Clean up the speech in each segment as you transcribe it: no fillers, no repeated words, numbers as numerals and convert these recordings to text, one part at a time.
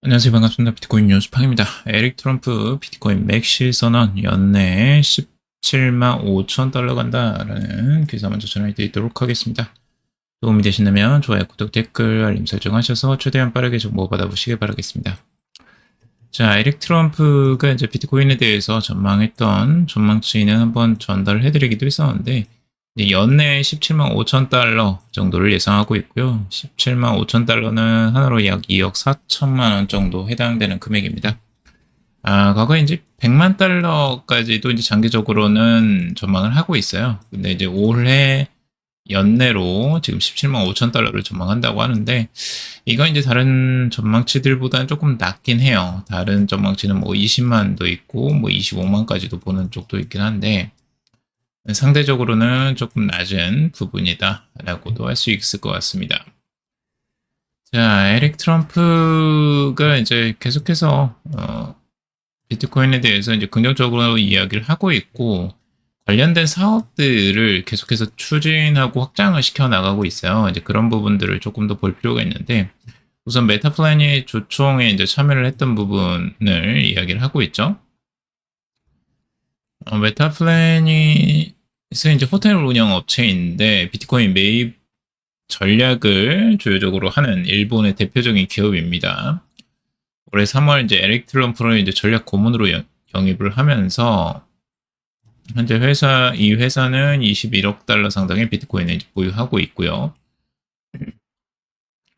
안녕하세요. 반갑습니다. 비트코인 뉴스팡입니다. 에릭 트럼프 비트코인 맥시 선언 연내에 17만 5천 달러 간다라는 기사 먼저 전해드리도록 하겠습니다. 도움이 되신다면 좋아요, 구독, 댓글, 알림 설정하셔서 최대한 빠르게 정보 받아보시길 바라겠습니다. 자, 에릭 트럼프가 이제 비트코인에 대해서 전망했던 전망치는 한번 전달을 해드리기도 했었는데, 이제 연내 17만 5천 달러 정도를 예상하고 있고요. 17만 5천 달러는 하나로 약 2억 4천만 원 정도 해당되는 금액입니다. 과거에 이제 100만 달러까지도 이제 장기적으로는 전망을 하고 있어요. 근데 이제 올해 연내로 지금 17만 5천 달러를 전망한다고 하는데, 이건 이제 다른 전망치들보다는 조금 낮긴 해요. 다른 전망치는 뭐 20만도 있고, 뭐 25만까지도 보는 쪽도 있긴 한데, 상대적으로는 조금 낮은 부분이다라고도 할 수 있을 것 같습니다. 자, 에릭 트럼프가 이제 계속해서 비트코인에 대해서 이제 긍정적으로 이야기를 하고 있고, 관련된 사업들을 계속해서 추진하고 확장을 시켜 나가고 있어요. 이제 그런 부분들을 조금 더 볼 필요가 있는데, 우선 메타플래닛 조총에 이제 참여를 했던 부분을 이야기를 하고 있죠. 메타플래닛은 이제 호텔 운영 업체인데 비트코인 매입 전략을 주요적으로 하는 일본의 대표적인 기업입니다. 올해 3월 이제 에릭 트럼프를 이제 전략 고문으로 영입을 하면서 현재 이 회사는 21억 달러 상당의 비트코인을 보유하고 있고요.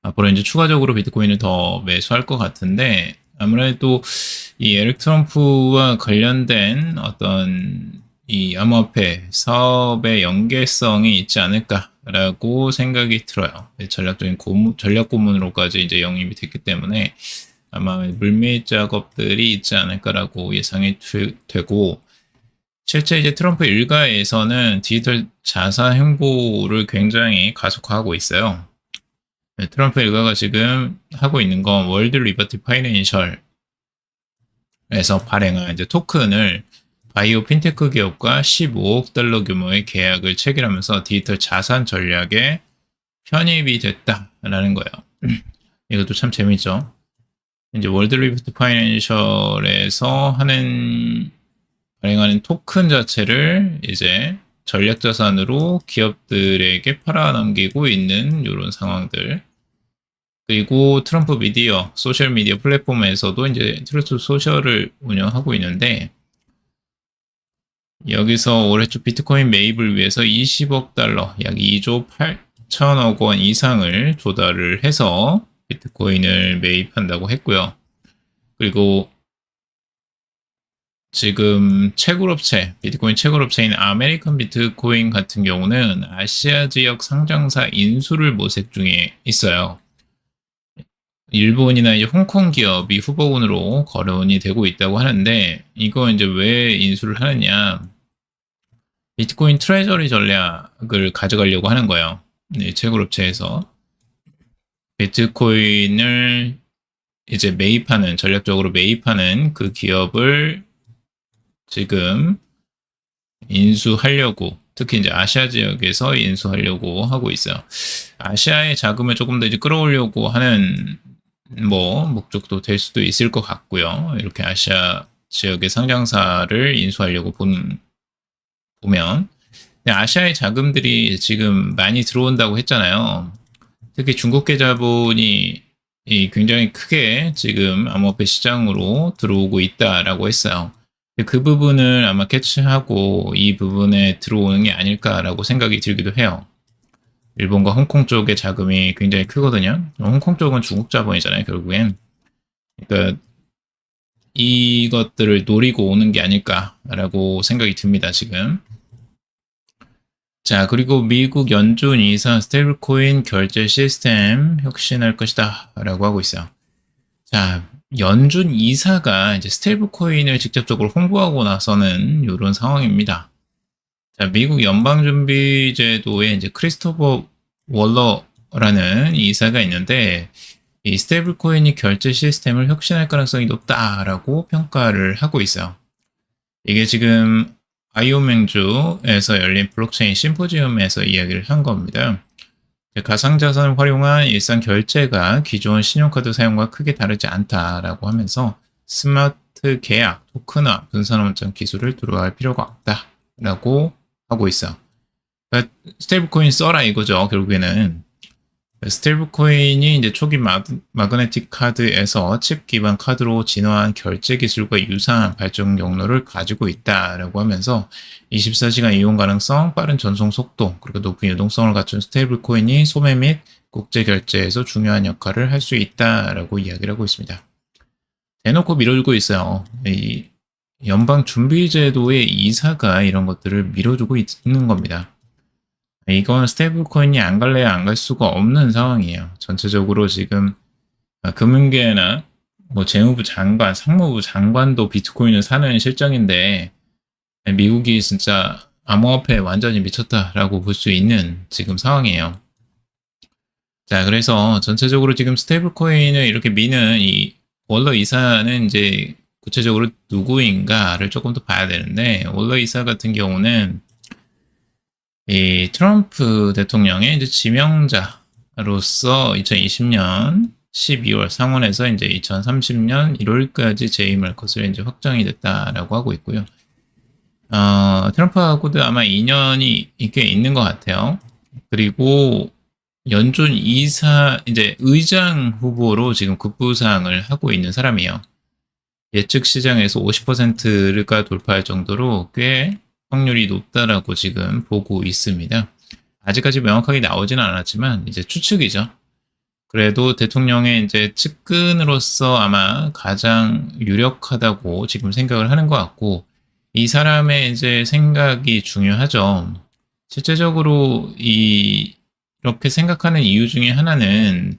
앞으로 이제 추가적으로 비트코인을 더 매수할 것 같은데, 아무래도 이 에릭 트럼프와 관련된 어떤 이 암호화폐 사업의 연계성이 있지 않을까라고 생각이 들어요. 전략 고문으로까지 이제 영입이 됐기 때문에 아마 물밑 작업들이 있지 않을까라고 예상이 되고, 실제 이제 트럼프 일가에서는 디지털 자산 행보를 굉장히 가속화하고 있어요. 트럼프 일가가 지금 하고 있는 건 월드 리버티 파이낸셜에서 발행한 이제 토큰을 바이오 핀테크 기업과 15억 달러 규모의 계약을 체결하면서 디지털 자산 전략에 편입이 됐다라는 거예요. 이것도 참 재밌죠. 이제 월드 리버티 파이낸셜에서 발행하는 토큰 자체를 이제 전략 자산으로 기업들에게 팔아넘기고 있는 이런 상황들. 그리고 트럼프 소셜 미디어 플랫폼에서도 이제 트루스 소셜을 운영하고 있는데, 여기서 올해 초 비트코인 매입을 위해서 20억 달러, 약 2조 8천억 원 이상을 조달을 해서 비트코인을 매입한다고 했고요. 그리고 지금 비트코인 채굴업체인 아메리칸 비트코인 같은 경우는 아시아 지역 상장사 인수를 모색 중에 있어요. 일본이나 이제 홍콩 기업이 후보군으로 거론이 되고 있다고 하는데, 이거 이제 왜 인수를 하느냐? 비트코인 트레저리 전략을 가져가려고 하는 거예요. 네, 채굴업체에서 비트코인을 이제 전략적으로 매입하는 그 기업을 지금 인수하려고, 특히 이제 아시아 지역에서 인수하려고 하고 있어요. 아시아의 자금을 조금 더 이제 끌어오려고 하는 목적도 될 수도 있을 것 같고요. 이렇게 아시아 지역의 상장사를 인수하려고 보면. 아시아의 자금들이 지금 많이 들어온다고 했잖아요. 특히 중국계 자본이 굉장히 크게 지금 암호화폐 시장으로 들어오고 있다라고 했어요. 그 부분을 아마 캐치하고 이 부분에 들어오는 게 아닐까라고 생각이 들기도 해요. 일본과 홍콩 쪽의 자금이 굉장히 크거든요. 홍콩 쪽은 중국 자본이잖아요, 결국엔. 그러니까 이것들을 노리고 오는 게 아닐까라고 생각이 듭니다, 지금. 자, 그리고 미국 연준 이사 스테이블코인 결제 시스템 혁신할 것이다 라고 하고 있어요. 자, 연준 이사가 이제 스테이블코인을 직접적으로 홍보하고 나서는 이런 상황입니다. 자, 미국 연방준비제도에 이제 크리스토퍼 월러라는 이사가 있는데, 이 스테이블코인이 결제 시스템을 혁신할 가능성이 높다라고 평가를 하고 있어요. 이게 지금 아이오맹주에서 열린 블록체인 심포지엄에서 이야기를 한 겁니다. 가상자산을 활용한 일상 결제가 기존 신용카드 사용과 크게 다르지 않다라고 하면서 스마트 계약, 토큰화, 분산원장 기술을 두려워할 필요가 없다라고 하고 있어. 그러니까 스테이블 코인 써라 이거죠. 결국에는 스테이블 코인이 이제 초기 마그네틱 카드에서 칩 기반 카드로 진화한 결제 기술과 유사한 발전 경로를 가지고 있다라고 하면서 24시간 이용 가능성, 빠른 전송 속도, 그리고 높은 유동성을 갖춘 스테이블 코인이 소매 및 국제 결제에서 중요한 역할을 할 수 있다라고 이야기를 하고 있습니다. 대놓고 밀어주고 있어요. 이 연방 준비제도의 이사가 이런 것들을 밀어주고 있는 겁니다. 이건 스테이블 코인이 안 갈래야 안 갈 수가 없는 상황이에요. 전체적으로 지금 금융계나 뭐 재무부 장관, 상무부 장관도 비트코인을 사는 실정인데 미국이 진짜 암호화폐에 완전히 미쳤다라고 볼 수 있는 지금 상황이에요. 자, 그래서 전체적으로 지금 스테이블 코인을 이렇게 미는 이 월러 이사는 이제 구체적으로 누구인가를 조금 더 봐야 되는데, 월러 이사 같은 경우는 이 트럼프 대통령의 이제 지명자로서 2020년 12월 상원에서 이제 2030년 1월까지 재임할 것으로 이제 확정이 됐다라고 하고 있고요. 트럼프하고도 아마 인연이 꽤 있는 것 같아요. 그리고 연준 이사 이제 의장 후보로 지금 급부상을 하고 있는 사람이에요. 예측 시장에서 50%가 돌파할 정도로 꽤 확률이 높다라고 지금 보고 있습니다. 아직까지 명확하게 나오지는 않았지만 이제 추측이죠. 그래도 대통령의 이제 측근으로서 아마 가장 유력하다고 지금 생각을 하는 것 같고, 이 사람의 이제 생각이 중요하죠. 실제적으로 이렇게 생각하는 이유 중에 하나는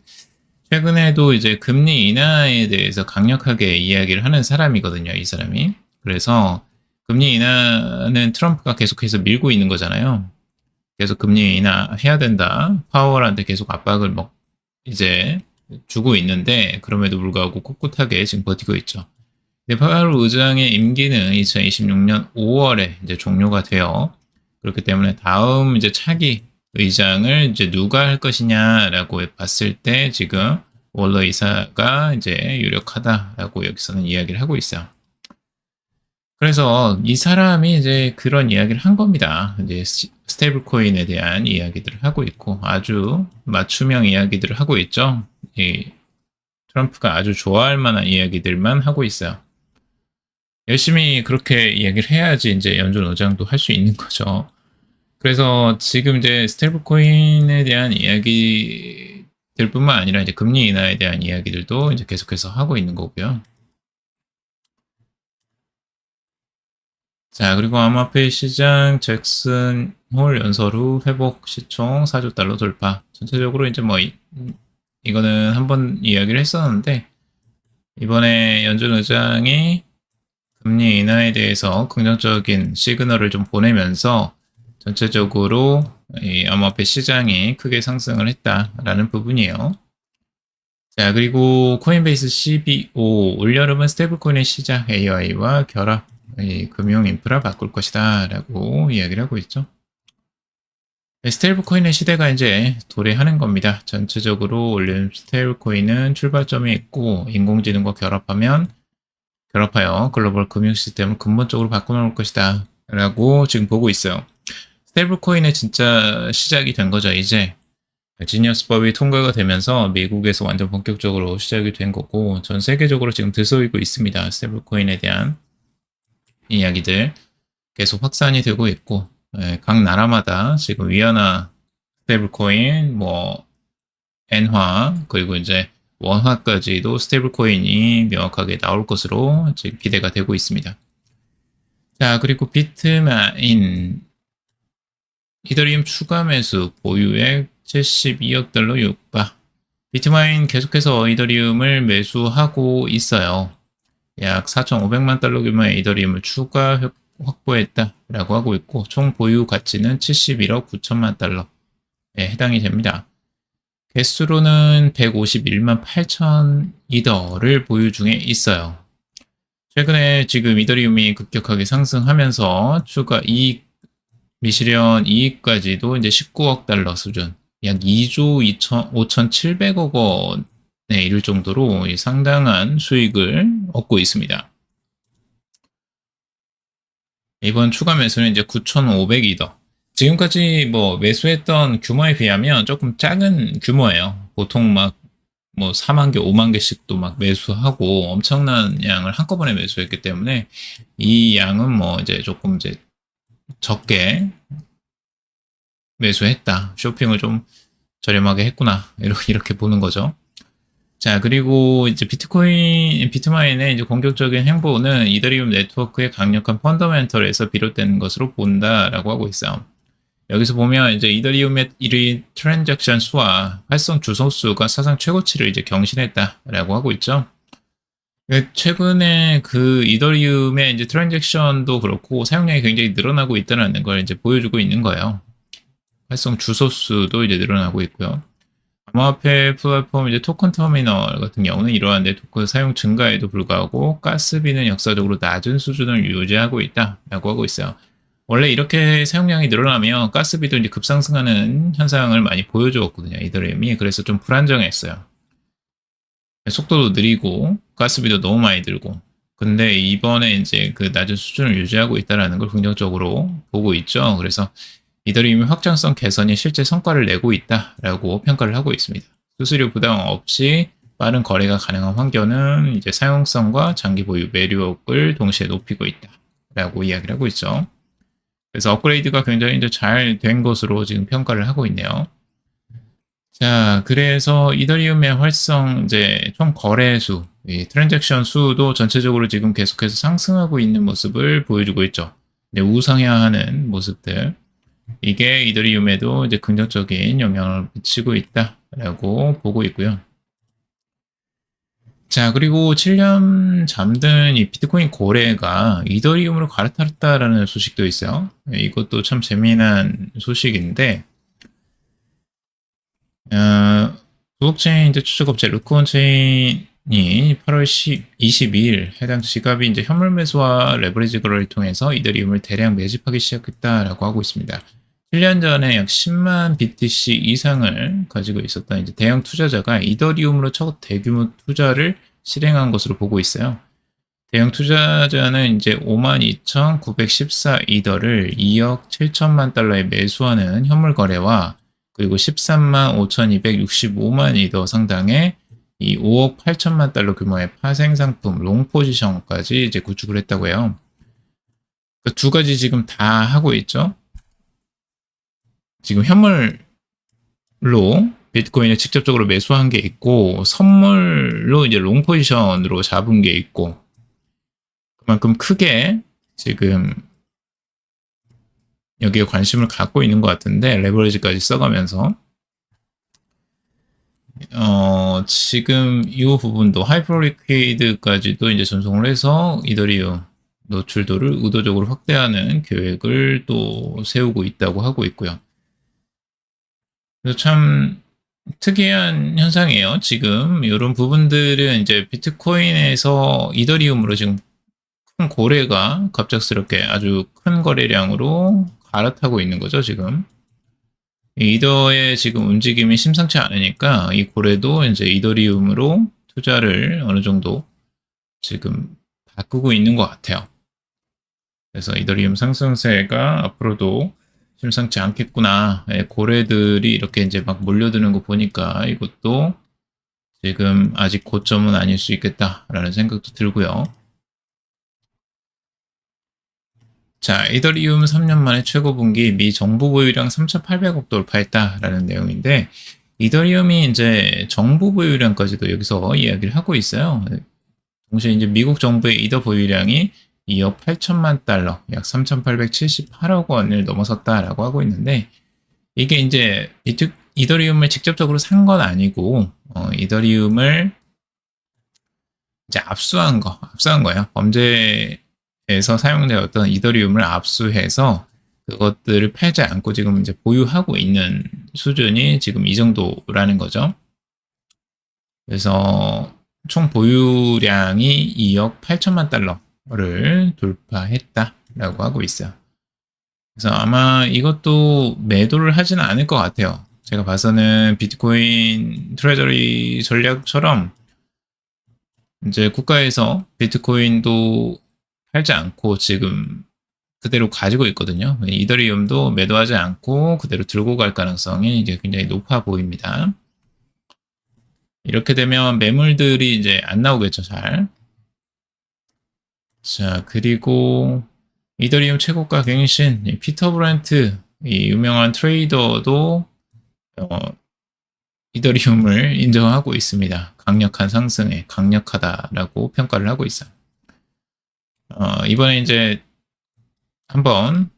최근에도 이제 금리 인하에 대해서 강력하게 이야기를 하는 사람이거든요, 이 사람이. 그래서 금리 인하는 트럼프가 계속해서 밀고 있는 거잖아요. 계속 금리 인하해야 된다. 파월한테 계속 압박을 이제 주고 있는데, 그럼에도 불구하고 꿋꿋하게 지금 버티고 있죠. 근데 파월 의장의 임기는 2026년 5월에 이제 종료가 돼요. 그렇기 때문에 다음 이제 차기 의장을 이제 누가 할 것이냐라고 봤을 때 지금 월러 이사가 이제 유력하다라고 여기서는 이야기를 하고 있어요. 그래서 이 사람이 이제 그런 이야기를 한 겁니다. 이제 스테이블 코인에 대한 이야기들을 하고 있고, 아주 맞춤형 이야기들을 하고 있죠. 이 트럼프가 아주 좋아할 만한 이야기들만 하고 있어요. 열심히 그렇게 이야기를 해야지 이제 연준 의장도 할 수 있는 거죠. 그래서 지금 이제 스테이블 코인에 대한 이야기들 뿐만 아니라 이제 금리 인하에 대한 이야기들도 이제 계속해서 하고 있는 거고요. 자, 그리고 암호화폐 시장 잭슨 홀 연설 후 회복 시총 4조 달러 돌파. 전체적으로 이제 이거는 한번 이야기를 했었는데, 이번에 연준 의장이 금리 인하에 대해서 긍정적인 시그널을 좀 보내면서 전체적으로 이 암호화폐 시장이 크게 상승을 했다라는 부분이에요. 자, 그리고 코인베이스 CBO 올여름은 스테이블코인의 시작 AI와 결합 금융 인프라 바꿀 것이다 라고 이야기를 하고 있죠. 스테이블 코인의 시대가 이제 도래하는 겁니다. 전체적으로 올림 스테이블 코인은 출발점이 있고, 인공지능과 결합하여 글로벌 금융 시스템을 근본적으로 바꿔놓을 것이다 라고 지금 보고 있어요. 스테이블 코인의 진짜 시작이 된 거죠. 이제 지니어스법이 통과가 되면서 미국에서 완전 본격적으로 시작이 된 거고, 전 세계적으로 지금 들썩이고 있습니다. 스테이블 코인에 대한 이야기들 계속 확산이 되고 있고, 각 나라마다 지금 위안화 스테이블 코인, 엔화, 그리고 이제 원화까지도 스테이블 코인이 명확하게 나올 것으로 지금 기대가 되고 있습니다. 자, 그리고 비트마인 이더리움 추가 매수 보유액 72억 달러 육박. 비트마인 계속해서 이더리움을 매수하고 있어요. 약 4,500만 달러 규모의 이더리움을 추가 확보했다라고 하고 있고, 총 보유 가치는 71억 9천만 달러에 해당이 됩니다. 개수로는 151만 8천 이더를 보유 중에 있어요. 최근에 지금 이더리움이 급격하게 상승하면서 추가 이익, 미실현 이익까지도 이제 19억 달러 수준이 약 2조 5,700억 원에 이를 정도로 상당한 수익을 얻고 있습니다. 이번 추가 매수는 이제 9,500이더. 지금까지 뭐 매수했던 규모에 비하면 조금 작은 규모예요. 보통 막 뭐 4만 개, 5만 개씩도 막 매수하고 엄청난 양을 한꺼번에 매수했기 때문에 이 양은 뭐 이제 조금 이제 적게 매수했다. 쇼핑을 좀 저렴하게 했구나. 이렇게 보는 거죠. 자, 그리고 이제 비트마인의 이제 공격적인 행보는 이더리움 네트워크의 강력한 펀더멘털에서 비롯된 것으로 본다라고 하고 있어요. 여기서 보면 이제 이더리움의 1위 트랜잭션 수와 활성 주소 수가 사상 최고치를 이제 경신했다라고 하고 있죠. 최근에 그 이더리움의 이제 트랜잭션도 그렇고 사용량이 굉장히 늘어나고 있다는 걸 이제 보여주고 있는 거예요. 활성 주소 수도 이제 늘어나고 있고요. 암호화폐 플랫폼 이제 토큰 터미널 같은 경우는 이러한 네트워크 사용 증가에도 불구하고 가스비는 역사적으로 낮은 수준을 유지하고 있다라고 하고 있어요. 원래 이렇게 사용량이 늘어나면 가스비도 이제 급상승하는 현상을 많이 보여주었거든요. 이더리움이. 그래서 좀 불안정했어요. 속도도 느리고 가스비도 너무 많이 들고. 근데 이번에 이제 그 낮은 수준을 유지하고 있다는 걸 긍정적으로 보고 있죠. 그래서 이더리움이 확장성 개선이 실제 성과를 내고 있다라고 평가를 하고 있습니다. 수수료 부담 없이 빠른 거래가 가능한 환경은 이제 사용성과 장기 보유 매력을 동시에 높이고 있다라고 이야기를 하고 있죠. 그래서 업그레이드가 굉장히 이제 잘 된 것으로 지금 평가를 하고 있네요. 자, 그래서 이더리움의 활성 이제 총 거래수, 이 트랜잭션 수도 전체적으로 지금 계속해서 상승하고 있는 모습을 보여주고 있죠. 우상향하는 모습들. 이게 이더리움에도 이제 긍정적인 영향을 미치고 있다라고 보고 있고요. 자, 그리고 7년 잠든 이 비트코인 거래가 이더리움으로 갈아탔다라는 소식도 있어요. 이것도 참 재미난 소식인데, 블록체인 이제 추적업체 루크온체인이 8월 22일 해당 지갑이 이제 현물 매수와 레버리지 거래를 통해서 이더리움을 대량 매집하기 시작했다라고 하고 있습니다. 7년 전에 약 10만 BTC 이상을 가지고 있었던 이제 대형 투자자가 이더리움으로 첫 대규모 투자를 실행한 것으로 보고 있어요. 대형 투자자는 이제 52,914 이더를 2억 7천만 달러에 매수하는 현물 거래와 그리고 13만 5,265만 이더 상당의 이 5억 8천만 달러 규모의 파생 상품 롱 포지션까지 이제 구축을 했다고 해요. 그 두 가지 지금 다 하고 있죠. 지금 현물로 비트코인을 직접적으로 매수한 게 있고 선물로 이제 롱 포지션으로 잡은 게 있고 그만큼 크게 지금 여기에 관심을 갖고 있는 것 같은데 레버리지까지 써가면서 지금 이 부분도 하이퍼리퀴드까지도 이제 전송을 해서 이더리움 노출도를 의도적으로 확대하는 계획을 또 세우고 있다고 하고 있고요. 그래서 참 특이한 현상이에요. 지금 이런 부분들은 이제 비트코인에서 이더리움으로 지금 큰 고래가 갑작스럽게 아주 큰 거래량으로 갈아타고 있는 거죠, 지금. 이더의 지금 움직임이 심상치 않으니까 이 고래도 이제 이더리움으로 투자를 어느 정도 지금 바꾸고 있는 것 같아요. 그래서 이더리움 상승세가 앞으로도 심상치 않겠구나. 고래들이 이렇게 이제 막 몰려드는 거 보니까 이것도 지금 아직 고점은 아닐 수 있겠다라는 생각도 들고요. 자, 이더리움 3년 만에 최고 분기 미 정부 보유량 3,800억 돌파했다라는 내용인데 이더리움이 이제 정부 보유량까지도 여기서 이야기를 하고 있어요. 동시에 이제 미국 정부의 이더 보유량이 2억 8천만 달러, 약 3,878억 원을 넘어섰다라고 하고 있는데 이게 이제 이더리움을 직접적으로 산 건 아니고 이더리움을 이제 압수한 거예요. 범죄에서 사용되었던 이더리움을 압수해서 그것들을 팔지 않고 지금 이제 보유하고 있는 수준이 지금 이 정도라는 거죠. 그래서 총 보유량이 2억 8천만 달러를 돌파했다라고 하고 있어요. 그래서 아마 이것도 매도를 하지는 않을 것 같아요. 제가 봐서는 비트코인 트레저리 전략처럼 이제 국가에서 비트코인도 팔지 않고 지금 그대로 가지고 있거든요. 이더리움도 매도하지 않고 그대로 들고 갈 가능성이 이제 굉장히 높아 보입니다. 이렇게 되면 매물들이 이제 안 나오겠죠, 잘. 자, 그리고 이더리움 최고가 갱신, 피터 브란트, 이 유명한 트레이더도 이더리움을 인정하고 있습니다. 강력한 상승에 강력하다라고 평가를 하고 있어요. 이번에 이제 한번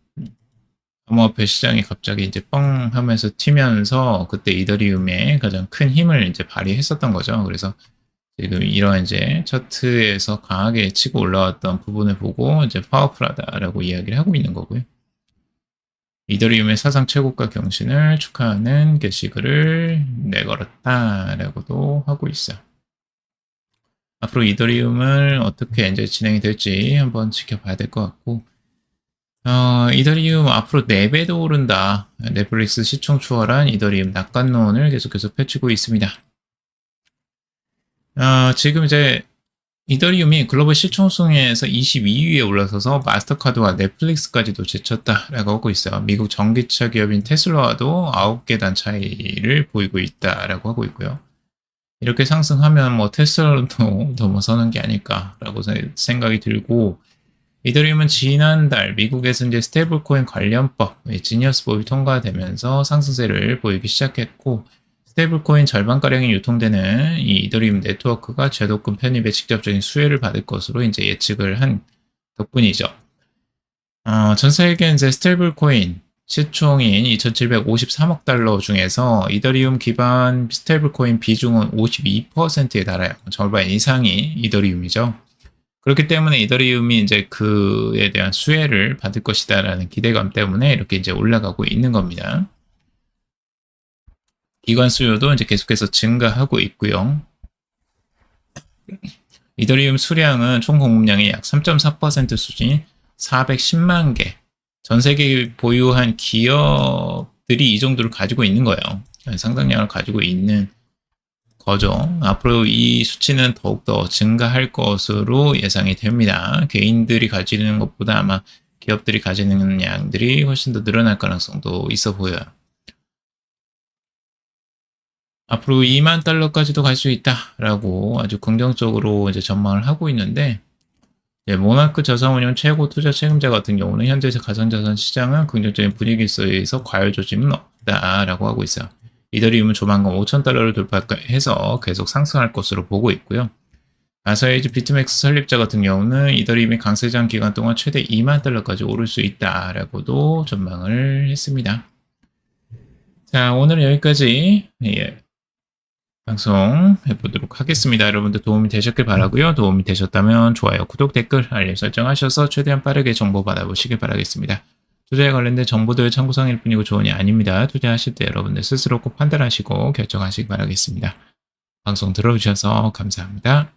암호화폐 시장이 갑자기 이제 뻥 하면서 튀면서 그때 이더리움에 가장 큰 힘을 이제 발휘했었던 거죠. 그래서 지금 이런 이제 차트에서 강하게 치고 올라왔던 부분을 보고 이제 파워풀하다라고 이야기를 하고 있는 거고요. 이더리움의 사상 최고가 경신을 축하하는 게시글을 내걸었다라고도 하고 있어요. 앞으로 이더리움을 어떻게 이제 진행이 될지 한번 지켜봐야 될 것 같고, 이더리움 앞으로 4배도 오른다. 넷플릭스 시총 추월한 이더리움 낙관론을 계속해서 펼치고 있습니다. 지금 이제 이더리움이 글로벌 시총순위에서 22위에 올라서서 마스터카드와 넷플릭스까지도 제쳤다라고 하고 있어요. 미국 전기차 기업인 테슬라와도 9계단 차이를 보이고 있다라고 하고 있고요. 이렇게 상승하면 뭐 테슬라도 넘어서는 게 아닐까라고 생각이 들고, 이더리움은 지난달 미국에서 이제 스테이블코인 관련법, 지니어스법이 통과되면서 상승세를 보이기 시작했고, 스테이블코인 절반가량이 유통되는 이 이더리움 네트워크가 제도권 편입에 직접적인 수혜를 받을 것으로 이제 예측을 한 덕분이죠. 전 세계 이제 스테이블코인 시총인 2,753억 달러 중에서 이더리움 기반 스테이블코인 비중은 52%에 달아요. 절반 이상이 이더리움이죠. 그렇기 때문에 이더리움이 이제 그에 대한 수혜를 받을 것이다라는 기대감 때문에 이렇게 이제 올라가고 있는 겁니다. 기관 수요도 이제 계속해서 증가하고 있고요. 이더리움 수량은 총 공급량의 약 3.4% 수준인 410만 개. 전 세계 보유한 기업들이 이 정도를 가지고 있는 거예요. 상당량을 가지고 있는 거죠. 앞으로 이 수치는 더욱더 증가할 것으로 예상이 됩니다. 개인들이 가지는 것보다 아마 기업들이 가지는 양들이 훨씬 더 늘어날 가능성도 있어 보여요. 앞으로 2만 달러까지도 갈 수 있다라고 아주 긍정적으로 이제 전망을 하고 있는데, 모나크 자산운용 최고 투자 책임자 같은 경우는 현재 가상자산 시장은 긍정적인 분위기 속에서 과열 조짐은 없다라고 하고 있어요. 이더리움은 조만간 5,000달러를 돌파해서 계속 상승할 것으로 보고 있고요. 아사에이지 비트맥스 설립자 같은 경우는 이더리움이 강세장 기간 동안 최대 2만 달러까지 오를 수 있다라고도 전망을 했습니다. 자, 오늘은 여기까지 방송해보도록 하겠습니다. 여러분들 도움이 되셨길 바라고요. 도움이 되셨다면 좋아요, 구독, 댓글, 알림 설정하셔서 최대한 빠르게 정보 받아보시길 바라겠습니다. 투자에 관련된 정보들 참고사항일 뿐이고 조언이 아닙니다. 투자하실 때 여러분들 스스로 꼭 판단하시고 결정하시기 바라겠습니다. 방송 들어주셔서 감사합니다.